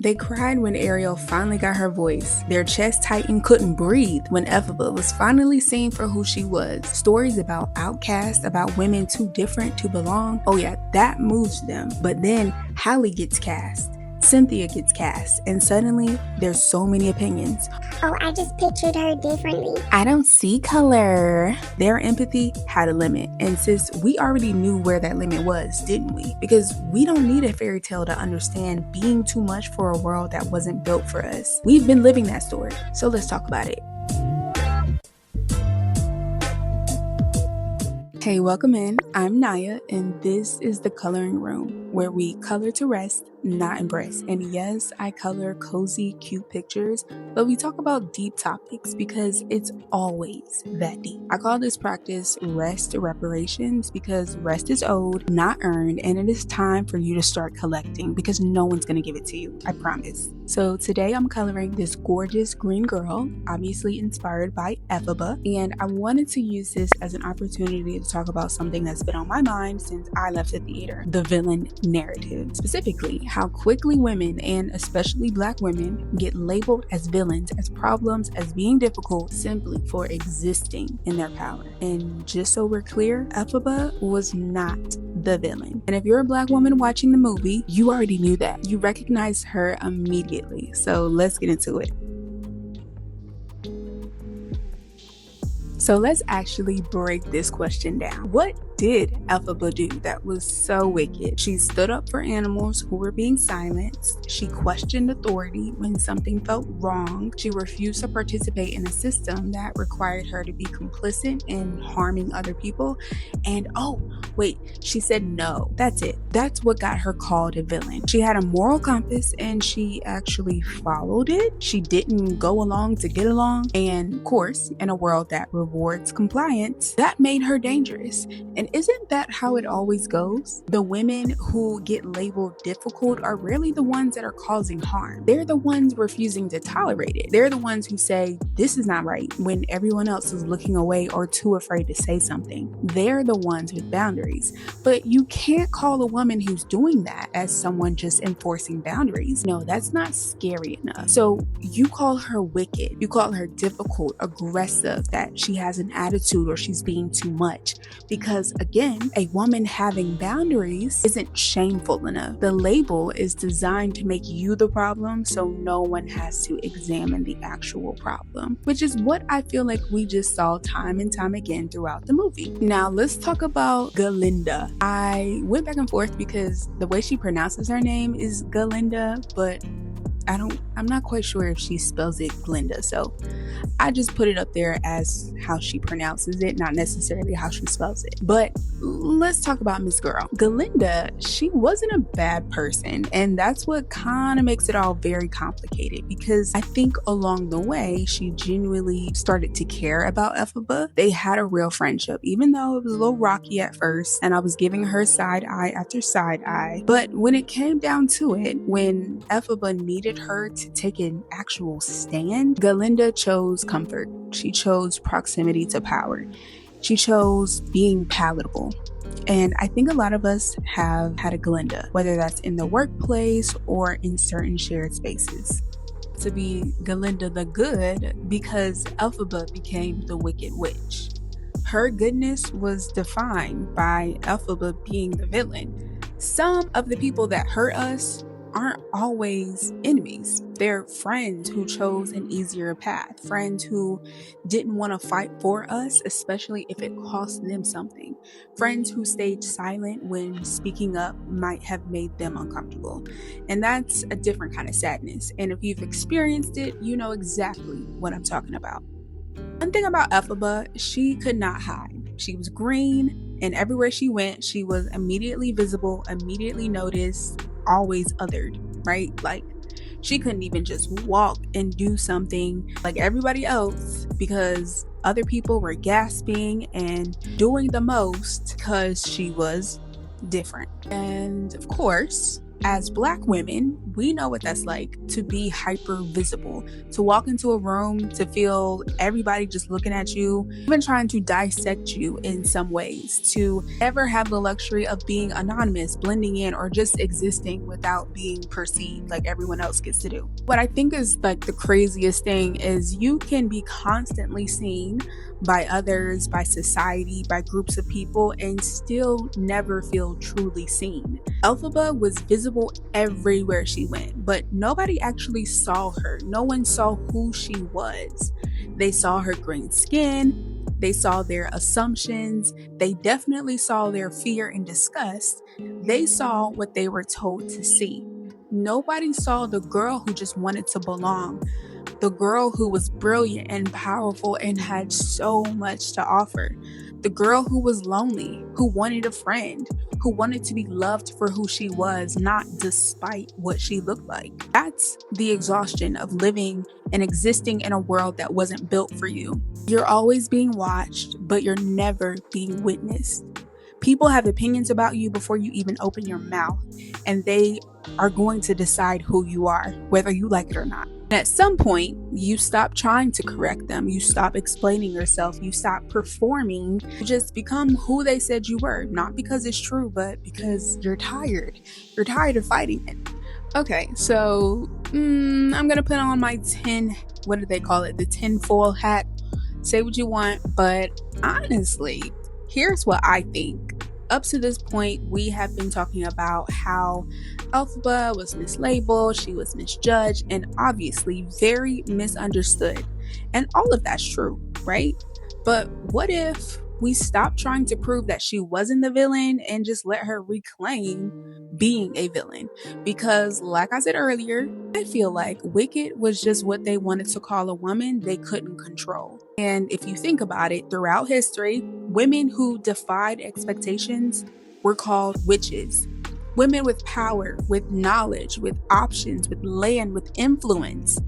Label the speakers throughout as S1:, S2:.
S1: They cried when Ariel finally got her voice. Their chest tightened, couldn't breathe when Elphaba was finally seen for who she was. Stories about outcasts, about women too different to belong. Oh yeah, that moves them. But then Hallie gets cast. Cynthia gets cast, and suddenly there's so many opinions.
S2: Oh, I just pictured her differently.
S1: I don't see color. Their empathy had a limit, and sis, we already knew where that limit was, didn't we? Because we don't need a fairy tale to understand being too much for a world that wasn't built for us. We've been living that story, so let's talk about it. Hey, welcome in. I'm Naya, and this is the Coloring Room, where we color to rest, not impress. And yes, I color cozy, cute pictures, but we talk about deep topics because it's always that deep. I call this practice rest reparations because rest is owed, not earned, and it is time for you to start collecting because no one's going to give it to you, I promise. So today I'm coloring this gorgeous green girl, obviously inspired by Elphaba, and I wanted to use this as an opportunity to talk about something that's been on my mind since I left the theater, the villain narrative. Specifically, how quickly women, and especially Black women, get labeled as villains, as problems, as being difficult simply for existing in their power. And just so we're clear, Elphaba was not the villain. And if you're a Black woman watching the movie, you already knew that. You recognized her immediately. So let's get into it. So let's actually break this question down. What did Elphaba do that was so wicked? She stood up for animals who were being silenced. She questioned authority when something felt wrong. She refused to participate in a system that required her to be complicit in harming other people. And she said no. That's it. That's what got her called a villain. She had a moral compass and she actually followed it. She didn't go along to get along. And of course, in a world that rewards compliance, that made her dangerous. And isn't that how it always goes? The women who get labeled difficult are rarely the ones that are causing harm. They're the ones refusing to tolerate it. They're the ones who say, this is not right, when everyone else is looking away or too afraid to say something. They're the ones with boundaries. But you can't call a woman who's doing that as someone just enforcing boundaries. No, that's not scary enough. So you call her wicked. You call her difficult, aggressive, that she has an attitude or she's being too much. Because again, a woman having boundaries isn't shameful enough. The label is designed to make you the problem, so no one has to examine the actual problem, which is what I feel like we just saw time and time again throughout the movie. Now let's talk about Galinda. I went back and forth because the way she pronounces her name is Galinda, but I'm not quite sure if she spells it Glinda, so I just put it up there as how she pronounces it, not necessarily how she spells it. But let's talk about Miss Girl. Galinda, she wasn't a bad person, and that's what kind of makes it all very complicated, because I think along the way, she genuinely started to care about Elphaba. They had a real friendship, even though it was a little rocky at first, and I was giving her side eye after side eye. But when it came down to it, when Elphaba needed her to take an actual stand, Galinda chose comfort. She chose proximity to power. She chose being palatable. And I think a lot of us have had a Galinda, whether that's in the workplace or in certain shared spaces. To be Galinda the good because Elphaba became the wicked witch. Her goodness was defined by Elphaba being the villain. Some of the people that hurt us aren't always enemies. They're friends who chose an easier path, friends who didn't want to fight for us, especially if it cost them something, friends who stayed silent when speaking up might have made them uncomfortable. And that's a different kind of sadness. And if you've experienced it, you know exactly what I'm talking about. One thing about Elphaba, she could not hide. She was green, and everywhere she went, she was immediately visible, immediately noticed, always othered, right? Like, she couldn't even just walk and do something like everybody else because other people were gasping and doing the most because she was different. And of course, As Black women, we know what that's like to be hyper visible, to walk into a room, to feel everybody just looking at you, even trying to dissect you in some ways, to ever have the luxury of being anonymous, blending in, or just existing without being perceived like everyone else gets to do. What I think is like the craziest thing is you can be constantly seen by others, by society, by groups of people, and still never feel truly seen. Elphaba was visible everywhere she went, but nobody actually saw her. No one saw who she was. They saw her green skin, they saw their assumptions, they definitely saw their fear and disgust. They saw what they were told to see. Nobody saw the girl who just wanted to belong, the girl who was brilliant and powerful and had so much to offer, the girl who was lonely, who wanted a friend, who wanted to be loved for who she was, not despite what she looked like. That's the exhaustion of living and existing in a world that wasn't built for you. You're always being watched, but you're never being witnessed. People have opinions about you before you even open your mouth, and they are going to decide who you are, whether you like it or not. And at some point, you stop trying to correct them. You stop explaining yourself. You stop performing. You just become who they said you were. Not because it's true, but because you're tired. You're tired of fighting it. Okay, so I'm going to put on my what do they call it? The tinfoil hat. Say what you want, but honestly, here's what I think. Up to this point, we have been talking about how Elphaba was mislabeled, she was misjudged, and obviously very misunderstood. And all of that's true, right? But what if we stop trying to prove that she wasn't the villain and just let her reclaim being a villain? Because like I said earlier, I feel like wicked was just what they wanted to call a woman they couldn't control. And if you think about it, throughout history, women who defied expectations were called witches. Women with power, with knowledge, with options, with land, with influence.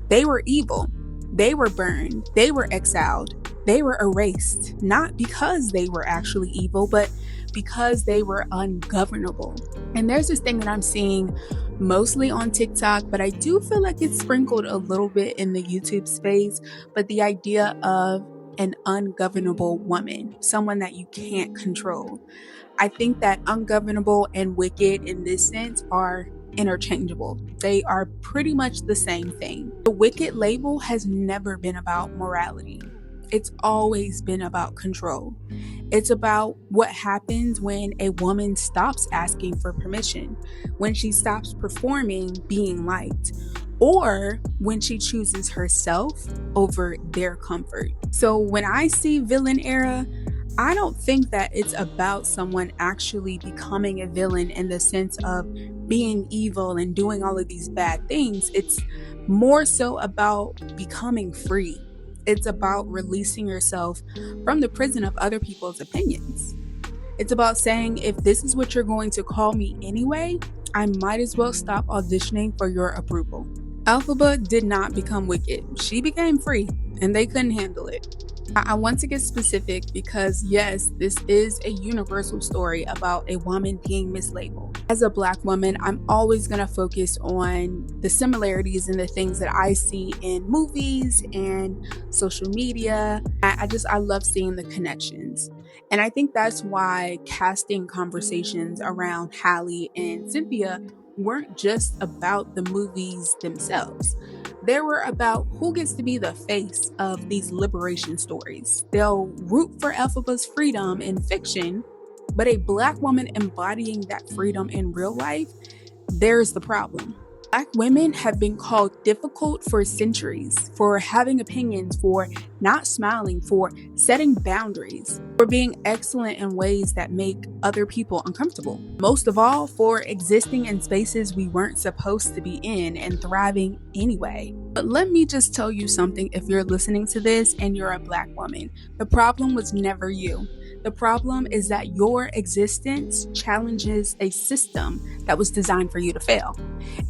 S1: They were evil. They were burned. They were exiled. They were erased, not because they were actually evil, but because they were ungovernable. And there's this thing that I'm seeing mostly on TikTok, but I do feel like it's sprinkled a little bit in the YouTube space, but the idea of an ungovernable woman, someone that you can't control. I think that ungovernable and wicked in this sense are interchangeable. They are pretty much the same thing. The wicked label has never been about morality. It's always been about control. It's about what happens when a woman stops asking for permission, when she stops performing being liked, or when she chooses herself over their comfort. So when I see villain era, I don't think that it's about someone actually becoming a villain in the sense of being evil and doing all of these bad things. It's more so about becoming free. It's about releasing yourself from the prison of other people's opinions. It's about saying, if this is what you're going to call me anyway, I might as well stop auditioning for your approval. Elphaba did not become wicked. She became free, and they couldn't handle it. I want to get specific because yes, this is a universal story about a woman being mislabeled. As a Black woman, I'm always going to focus on the similarities and the things that I see in movies and social media. I love seeing the connections. And I think that's why casting conversations around Hallie and Cynthia weren't just about the movies themselves. They were about who gets to be the face of these liberation stories. They'll root for Elphaba's freedom in fiction, but a Black woman embodying that freedom in real life, there's the problem. Black women have been called difficult for centuries, for having opinions, for not smiling, for setting boundaries, for being excellent in ways that make other people uncomfortable. Most of all, for existing in spaces we weren't supposed to be in and thriving anyway. But let me just tell you something if you're listening to this and you're a Black woman. The problem was never you. The problem is that your existence challenges a system that was designed for you to fail.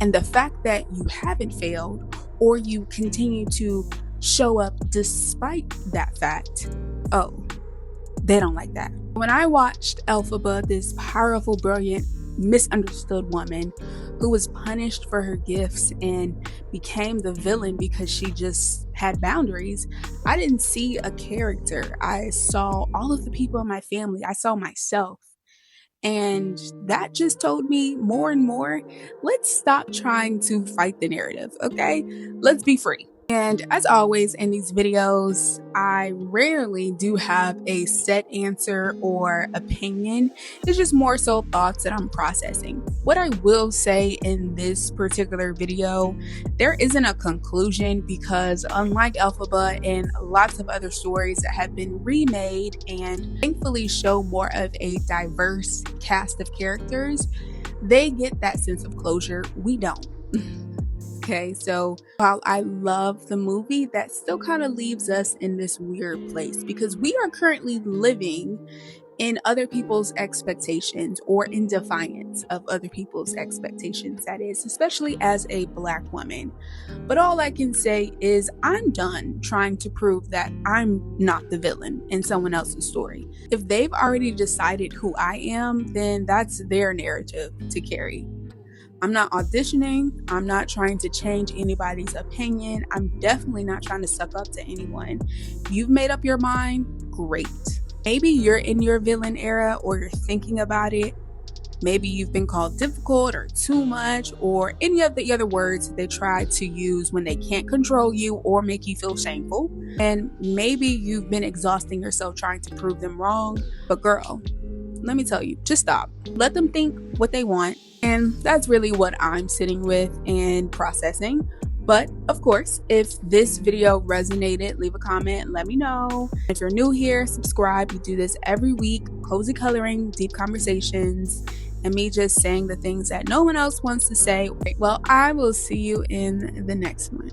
S1: And the fact that you haven't failed or you continue to show up despite that fact, they don't like that. When I watched Elphaba, this powerful, brilliant misunderstood woman who was punished for her gifts and became the villain because she just had boundaries. I didn't see a character. I saw all of the people in my family. I saw myself. And that just told me more and more, let's stop trying to fight the narrative, okay? Let's be free. And as always in these videos, I rarely do have a set answer or opinion. It's just more so thoughts that I'm processing. What I will say in this particular video, there isn't a conclusion because unlike Elphaba and lots of other stories that have been remade and thankfully show more of a diverse cast of characters, they get that sense of closure. We don't. Okay, so while I love the movie, that still kind of leaves us in this weird place because we are currently living in other people's expectations or in defiance of other people's expectations, that is, especially as a Black woman. But all I can say is I'm done trying to prove that I'm not the villain in someone else's story. If they've already decided who I am, then that's their narrative to carry. I'm not auditioning. I'm not trying to change anybody's opinion. I'm definitely not trying to suck up to anyone. You've made up your mind, great. Maybe you're in your villain era or you're thinking about it. Maybe you've been called difficult or too much or any of the other words they try to use when they can't control you or make you feel shameful. And maybe you've been exhausting yourself trying to prove them wrong. But girl, let me tell you, just stop. Let them think what they want. And that's really what I'm sitting with and processing. But of course, if this video resonated, leave a comment and let me know. If you're new here, subscribe. We do this every week. Cozy coloring, deep conversations, and me just saying the things that no one else wants to say. Well, I will see you in the next one.